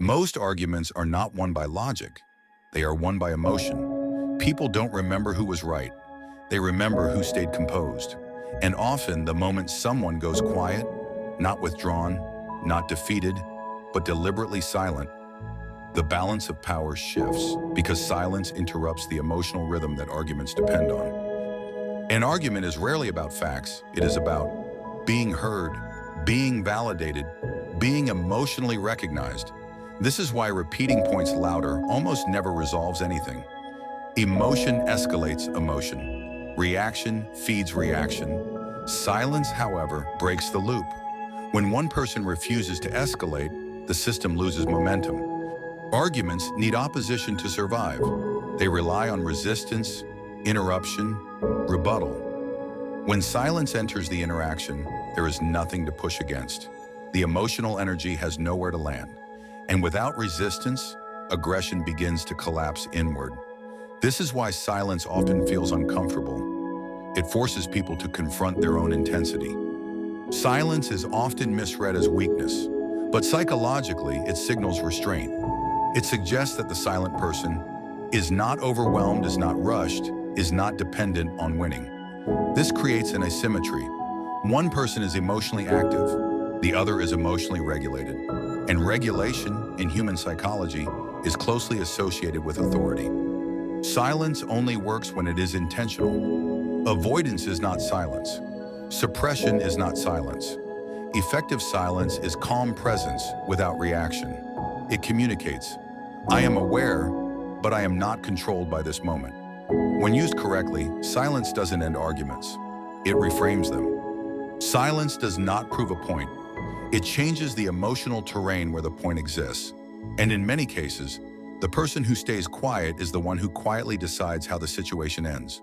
Most arguments are not won by logic. They are won by emotion. People don't remember who was right. They remember who stayed composed. And often, the moment someone goes quiet, not withdrawn, not defeated, but deliberately silent, the balance of power shifts because silence interrupts the emotional rhythm that arguments depend on. An argument is rarely about facts. It is about being heard, being validated, being emotionally recognized. This is why repeating points louder almost never resolves anything. Emotion escalates emotion. Reaction feeds reaction. Silence, however, breaks the loop. When one person refuses to escalate, the system loses momentum. Arguments need opposition to survive. They rely on resistance, interruption, rebuttal. When silence enters the interaction, there is nothing to push against. The emotional energy has nowhere to land. And without resistance, aggression begins to collapse inward. This is why silence often feels uncomfortable. It forces people to confront their own intensity. Silence is often misread as weakness, but psychologically it signals restraint. It suggests that the silent person is not overwhelmed, is not rushed, is not dependent on winning. This creates an asymmetry. One person is emotionally active, the other is emotionally regulated. And regulation, in human psychology, is closely associated with authority. Silence only works when it is intentional. Avoidance is not silence. Suppression is not silence. Effective silence is calm presence without reaction. It communicates, I am aware, but I am not controlled by this moment. When used correctly, silence doesn't end arguments. It reframes them. Silence does not prove a point. It changes the emotional terrain where the point exists. And in many cases, the person who stays quiet is the one who quietly decides how the situation ends.